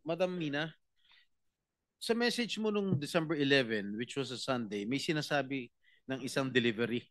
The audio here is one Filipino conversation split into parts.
Madam Mina, sa message mo nung December 11, which was a Sunday, may sinasabi ng isang delivery.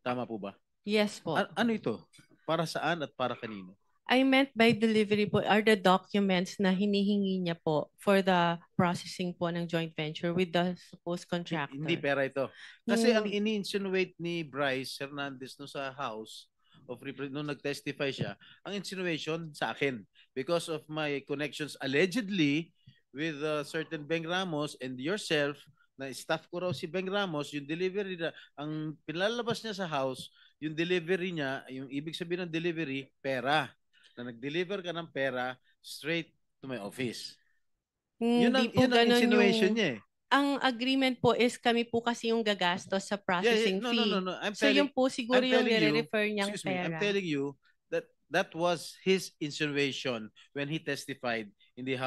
Tama po ba? Yes po. Ano ito? Para saan at para kanino? I meant by delivery po are the documents na hinihingi niya po for the processing po ng joint venture with the supposed contractor. Hindi pera ito. Kasi ang Hindi. ini-insinuate ni Bryce Hernandez no sa House of nung nag-testify siya, ang insinuation sa akin because of my connections allegedly with certain Beng Ramos and yourself na staff ko raw si Beng Ramos, yung delivery na, ang pinalabas niya sa house, yung delivery niya, yung ibig sabihin ng delivery, pera. Na nag-deliver ka ng pera straight to my office. Hindi po yun ang ganun insinuation yung... niya eh. Ang agreement po is kami po kasi yung gagastos sa processing No, fee. no. So yung po siguro yung nire-refer niyang Excuse me, I'm pera. telling you that that was his insinuation when he testified in the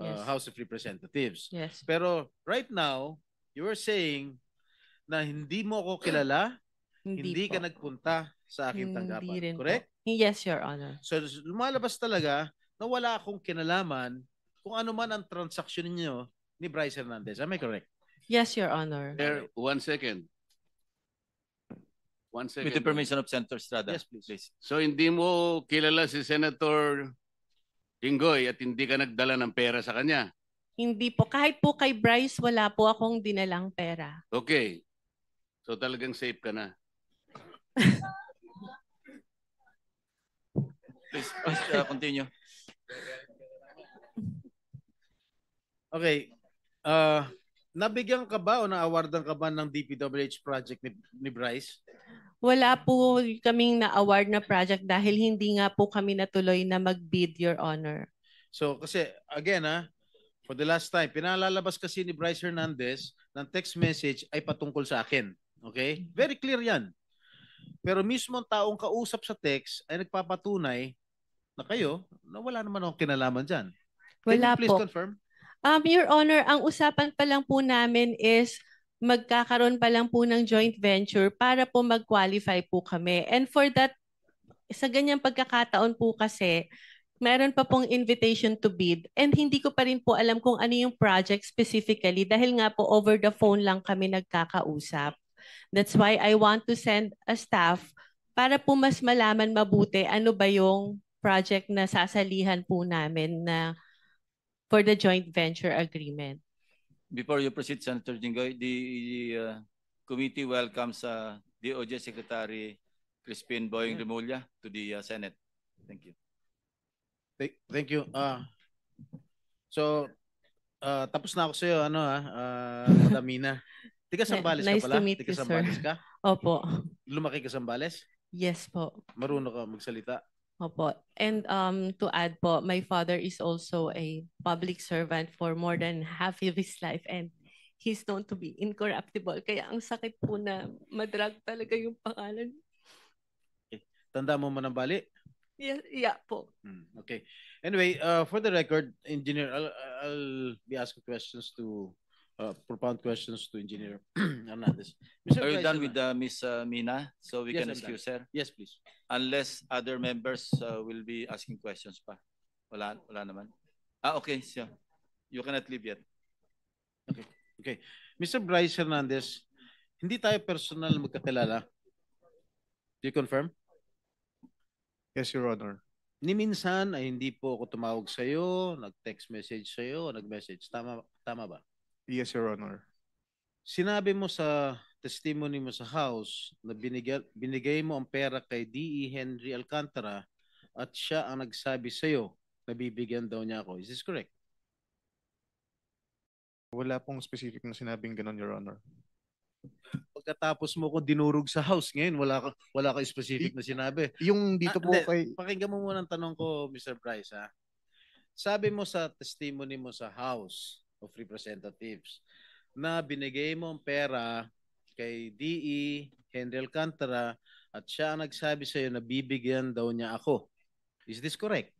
Yes. House of Representatives. Yes. Pero right now, you are saying na hindi mo ako kilala, hindi ka po. nagpunta sa aking Hindi tanggapan. rin Correct? po. Yes, Your Honor. So lumalabas talaga na wala akong kinalaman kung ano man ang transaksyon niyo ni Bryce Hernandez. Am I correct? Yes, Your Honor. There, 1 second. 1 second. With the permission of Senator Estrada. Yes, please. So hindi mo kilala si Senator Inggoy at hindi ka nagdala ng pera sa kanya? Hindi po. Kahit po kay Bryce, wala po akong dinalang pera. Okay. So talagang safe ka na. Please continue. Okay. Nabigyan ka ba o na-awardan ka ba ng DPWH project ni Bryce? Wala po kaming na-award na project dahil hindi nga po kami natuloy na mag-bid, Your Honor. So kasi again for the last time, pinalalabas kasi ni Bryce Hernandez ng text message ay patungkol sa akin. Okay? Very clear yan. Pero mismo ang taong kausap sa text ay nagpapatunay na kayo na wala naman akong kinalaman dyan. Can Wala you please po. confirm? Your Honor, ang usapan pa lang po namin is magkakaroon pa lang po ng joint venture para po mag-qualify po kami. And for that, sa ganyang pagkakataon po kasi, meron pa pong invitation to bid and hindi ko pa rin po alam kung ano yung project specifically dahil nga po over the phone lang kami nagkakausap. That's why I want to send a staff para po mas malaman mabuti ano ba yung project na sasalihan po namin na for the joint venture agreement. Before you proceed, Senator Jinggoy, the committee welcomes DOJ Secretary Crispin Boying Remulla to the Senate. Thank you. Thank you. So, tapos na ako sa iyo, Madam Mina. Tiga Sambales Nice ka pala? to meet Tiga you, sir. Sambales ka? Opo. Lumaki ka Sambales? Yes po. Marunong ka magsalita? Opo. And to add po, my father is also a public servant for more than half of his life and he's known to be incorruptible. Kaya ang sakit po na madrag talaga yung pangalan. Okay. Tanda mo manambali? Yeah po. Okay. Anyway, for the record, Engineer, I'll be asking questions to propound questions to Engineer Hernandez. Are you done with Ms. Mina? So we Yes, can I'm excuse done. her? Yes, please. Unless other members will be asking questions pa. Wala naman. Okay. So you cannot leave yet. Okay. Mr. Bryce Hernandez, hindi tayo personal magkakilala. Do you confirm? Yes, Your Honor. Ni minsan ay hindi po ako tumawag sa iyo, nag-text message sa iyo, nag-message. Tama ba? Yes, Your Honor. Sinabi mo sa testimony mo sa house na binigay mo ang pera kay D.E. Henry Alcantara at siya ang nagsabi sa iyo na bibigyan daw niya ako. Is this correct? Wala pong specific na sinabing ganun, Your Honor. Pagkatapos mo ko dinurog sa house ngayon, wala ka specific na sinabi. Yung dito po kay... Pakinggan mo muna ang tanong ko, Mr. Bryce. Sabi mo sa testimony mo sa House of Representatives na binigay mo ang pera kay D.E. Henry Alcantara at siya ang nagsabi sa iyo na bibigyan daw niya ako. Is this correct?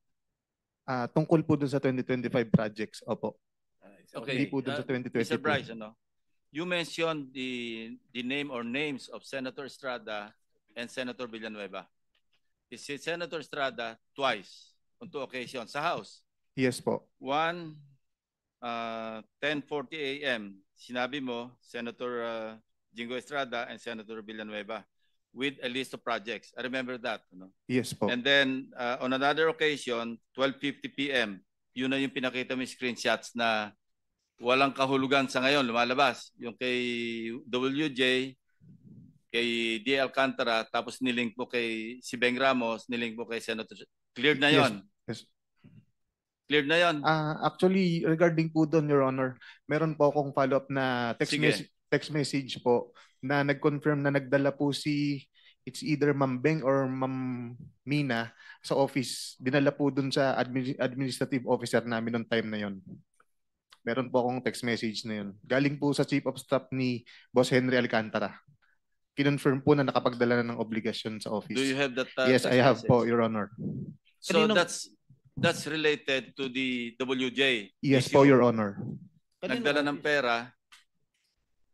Tungkol po dun sa 2025 projects, opo. Okay. Hindi po dun sa 2022. Mr. Bryce, you mentioned the name or names of Senator Estrada and Senator Villanueva. Is it Senator Estrada twice on 2 occasions sa House? Yes po. 10:40 a.m. Sinabi mo, Senator Jingo Estrada and Senator Villanueva with a list of projects. I remember that. No? Yes po. And then on another occasion, 12:50 p.m., yun na yung pinakita mo yung screenshots na walang kahulugan sa ngayon, lumalabas. Yung kay WJ, kay D. Alcantara, tapos nilink mo kay si Beng Ramos, nilink mo kay Senator. Cleared na yon. Yes. Cleared na yon. Actually, regarding po doon, Your Honor, meron po akong follow-up na Sige. text message po na nag-confirm na nagdala po it's either Ma'am Beng or Ma'am Mina sa office. Dinala po doon sa administrative officer namin noong time na yon. Meron po akong text message na yun. Galing po sa Chief of Staff ni Boss Henry Alcantara. Kinonfirm po na nakapagdala na ng obligasyon sa office. Do you have that? Yes, text I have message? po, Your Honor. So Kaninong- that's related to the WJ. Yes issue. po, Your Honor. Nagdala ng pera.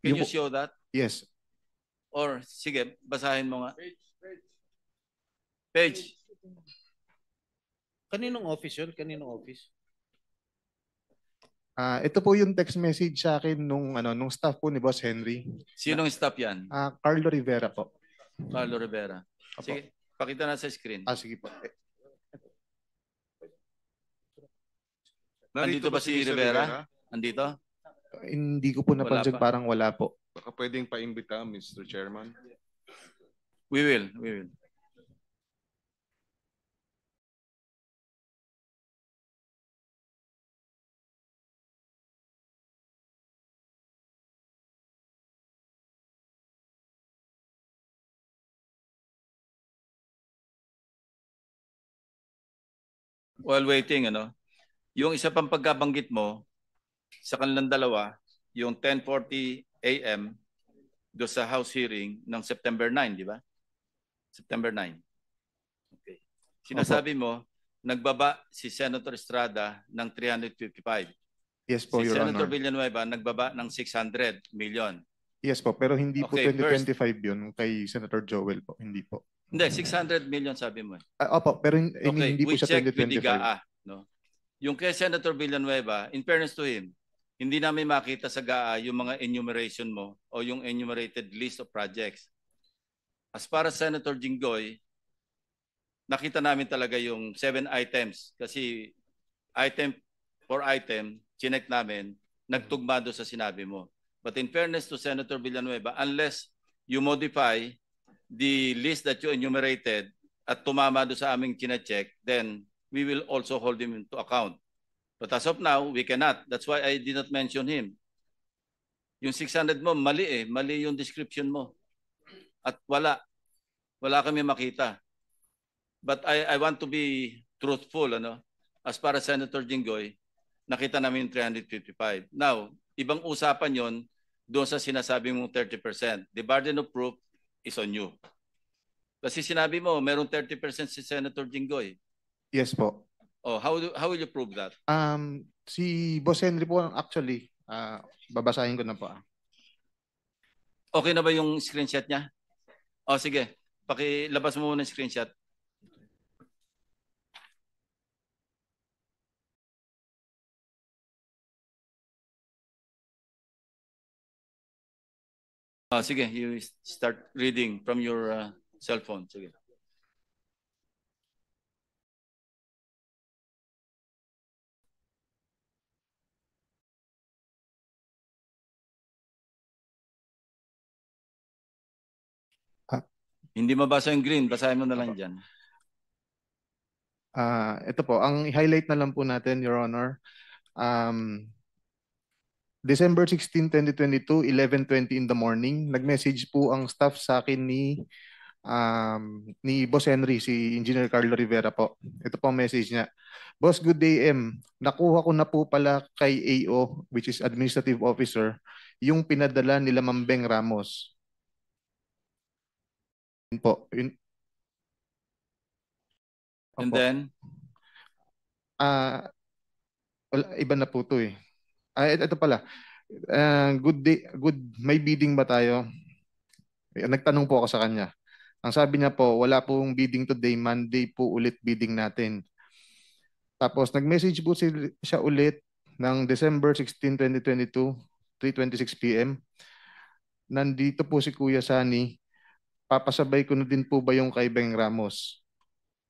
Can you show that? Yes. Or sige, basahin mo nga. Page. Kaninong office yun? Kaninong office? Ito po yung text message sa akin nung staff po ni Boss Henry. Sinong staff yan? Carlo Rivera po. Carlo Rivera. Sige, pakita na sa screen. Sige po. Andito ba si Rivera? Andito? Hindi ko po napansin, Wala pa. parang wala po. Baka pwedeng paimbita, Mr. Chairman. We will. While waiting, yung isa pang pagkabanggit mo sa kanilang dalawa, yung 10:40 a.m. do sa House hearing ng September 9, di ba? September 9. Okay. Sinasabi mo, nagbaba si Senator Estrada ng 355. Yes po, Si Your Senator Honor. Villanueva nagbaba ng 600 million. Yes po, pero hindi po Okay, 2025 yun kay Senator Joel po. Hindi po. Hindi, 600 million sabi mo. Opo, pero Okay, hindi po we siya checked with the 2025. GAA. No? Yung kay Senator Villanueva, in fairness to him, hindi namin makita sa GAA yung mga enumeration mo o yung enumerated list of projects. As far as Senator Jinggoy, nakita namin talaga yung 7 items kasi item for item, chinek namin, nagtugma doon sa sinabi mo. But in fairness to Senator Villanueva, unless you modify the list that you enumerated at tumama doon sa aming chinecheck, then we will also hold him into account. But as of now, we cannot. That's why I did not mention him. Yung 600 mo, mali Mali yung description mo. At wala kami makita. But I want to be truthful, As para Senator Jinggoy, nakita namin yung 355. Now, ibang usapan yon doon sa sinasabi mong 30%. The burden of proof is on you. Kasi sinabi mo, merong 30% si Senator Jinggoy. Yes po. Oh, how will you prove that? Si Boss Henry po actually, babasahin ko na po. Okay na ba yung screenshot niya? Oh, sige. Pakilabas mo muna yung screenshot. Oh, sige, you start reading from your cell phone. Sige. Hindi mabasa yung green, basahin mo na lang dyan. Ito po, ang highlight na lang po natin, Your Honor. December 16, 2022, 11:20 in the morning, nag-message po ang staff sa akin ni Boss Henry, si Engineer Carlo Rivera po. Ito po ang message niya. Boss, good day, M. Nakuha ko na po pala kay AO, which is Administrative Officer, yung pinadala nila Ma'am Beng Ramos. Yun po. And then? Iba na po to eh. Ito pala. Good day, may bidding ba tayo? Nagtanong po ako sa kanya. Ang sabi niya po, wala pong bidding today, Monday po ulit bidding natin. Tapos nag-message po siya ulit ng December 16, 2022, 3:26 p.m. Nandito po si Kuya Sani. Papasabay ko na din po ba yung kay Beng Ramos?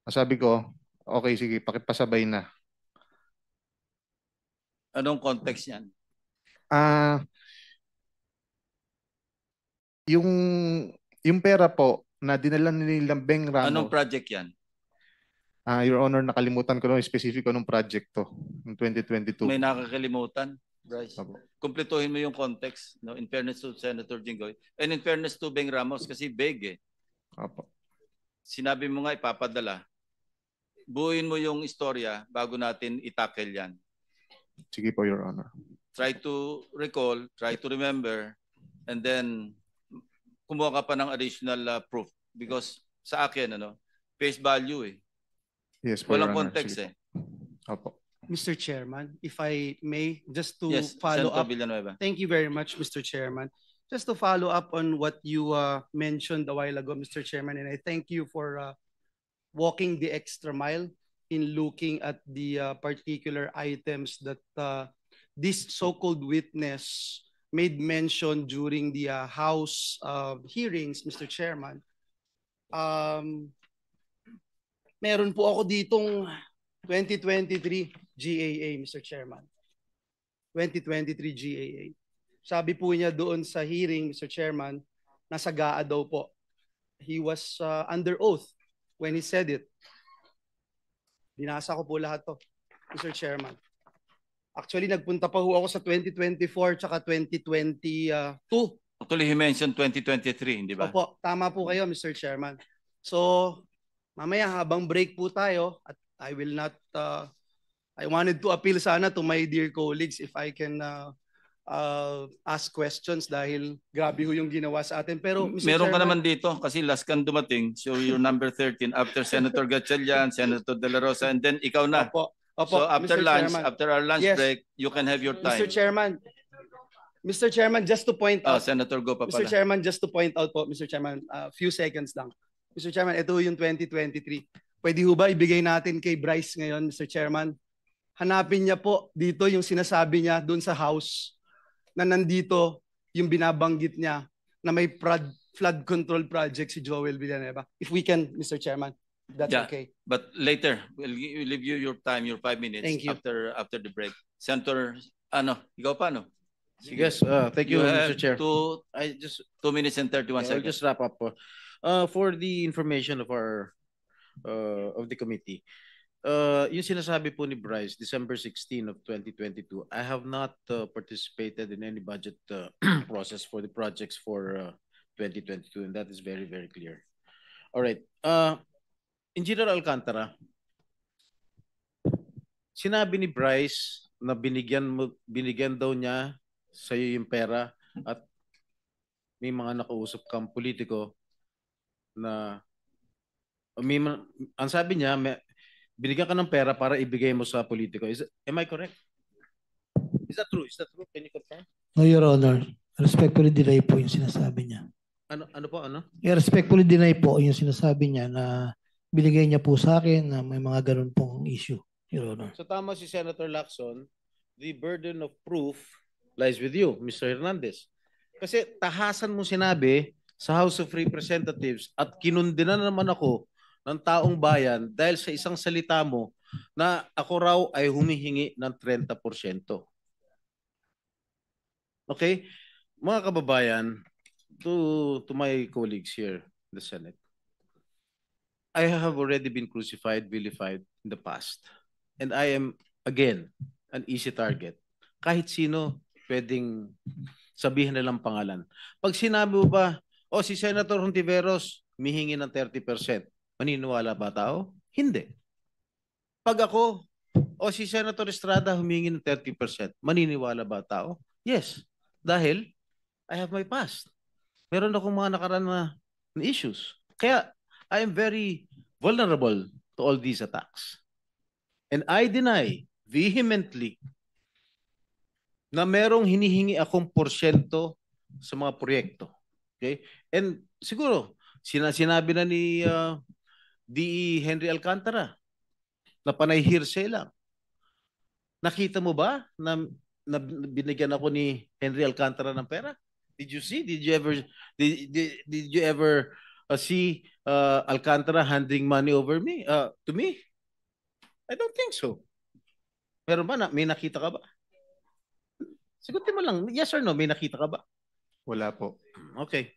Sabi ko, okay, sige, pakipasabay na. Anong context yan? Ah, yung yung pera po na dinala nila Beng Ramos. Anong project yan? Your Honor, nakalimutan ko na specific anong project to ng 2022. May nakakalimutan, Bryce. Opo. Kumpletuhin mo yung context, no? In fairness to Senator Jinggoy. And in fairness to Beng Ramos, kasi big eh. Opo. Sinabi mo nga ipapadala. Buuin mo yung istorya bago natin itackle yan. Sige po, Your Honor. Try to recall, try to remember, and then kumuha ka pa ng additional proof. Because sa akin, face value eh. Yes, po, Walang Your Honor. context Sige. eh. Opo. Mr. Chairman, if I may, just to Yes, follow Senator up. Villanueva. Thank you very much, Mr. Chairman. Just to follow up on what you mentioned a while ago, Mr. Chairman, and I thank you for walking the extra mile in looking at the particular items that this so-called witness made mention during the House hearings, Mr. Chairman. Meron po ako ditong 2023 GAA, Mr. Chairman. 2023 GAA. Sabi po niya doon sa hearing, Mr. Chairman, nasa GAA daw po. He was under oath when he said it. Binasa ko po lahat to, Mr. Chairman. Actually, nagpunta pa ho ako sa 2024 tsaka 2022. Actually, he mentioned 2023, hindi ba? Opo, tama po kayo, Mr. Chairman. So, mamaya habang break po tayo, at I will not, I wanted to appeal sana to my dear colleagues if I can ask questions dahil grabe ho yung ginawa sa atin. Pero, Mr. Meron ka Chairman, naman dito kasi last kang dumating. So you're number 13 after Senator Gatchalian, Senator De La Rosa, and then ikaw na. Opo, opo, So after Mr. lunch, Chairman. after our lunch Yes. break, you can have your time. Mr. Chairman, just to point out, Senator, go pa Mr. pala. Chairman, just to point out po, Mr. Chairman, few seconds lang. Mr. Chairman, ito yung 2023. Pwede ho ba ibigay natin kay Bryce ngayon, Mr. Chairman? Hanapin niya po dito yung sinasabi niya doon sa House na nandito yung binabanggit niya na may flood control project si Joel Villanueva. If we can, Mr. Chairman, that's Yeah. okay. But later, we'll leave you your time, your 5 minutes Thank you. after the break. Senator, ikaw pa, no? Yes, thank you, have Mr. Chair. I just 2 minutes and 31 I'll seconds. just wrap up. For the information of our of the committee, yung sinasabi po ni Bryce, December 16 of 2022, I have not participated in any budget process for the projects for 2022, and that is very, very clear. All right. Engineer Alcantara, sinabi ni Bryce na binigyan daw niya sa iyo yung pera at may mga nakausap kang politiko na ang sabi niya, binigyan ka ng pera para ibigay mo sa politiko. Am I correct? Is that true? Is that true? Can you confirm? No, Your Honor. Respectfully deny po yung sinasabi niya. Ano po? Respectfully deny po yung sinasabi niya na binigay niya po sa akin na may mga ganun pong issue, Your Honor. So tama si Senator Lacson, the burden of proof lies with you, Mr. Hernandez. Kasi tahasan mo sinabi sa House of Representatives at kinundinan naman ako ng taong bayan dahil sa isang salita mo na ako raw ay humihingi ng 30%. Okay? Mga kababayan, to my colleagues here in the Senate, I have already been crucified, vilified in the past. And I am, again, an easy target. Kahit sino pwedeng sabihin nilang pangalan. Pag sinabi mo ba, si Senator Hontiveros, humihingi ng 30%. Maniniwala ba tao? Hindi. Pag ako, si Senator Estrada humingi ng 30%. Maniniwala ba tao? Yes. Dahil I have my past. Meron akong mga nakaraan na issues. Kaya I am very vulnerable to all these attacks. And I deny vehemently na merong hinihingi akong porsyento sa mga proyekto. Okay? And siguro, sinabi na ni DE Henry Alcantara na panay hearsay lang. Nakita mo ba na binigyan ako ni Henry Alcantara ng pera? Did you see? Did you ever see Alcantara handing money over me to me? I don't think so. Meron ba may nakita ka ba? Sagutin mo lang, yes or no, may nakita ka ba? Wala po. Okay.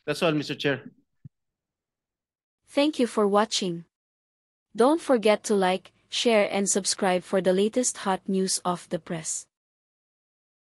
That's all, Mr. Chair. Thank you for watching. Don't forget to like, share and subscribe for the latest hot news of the press.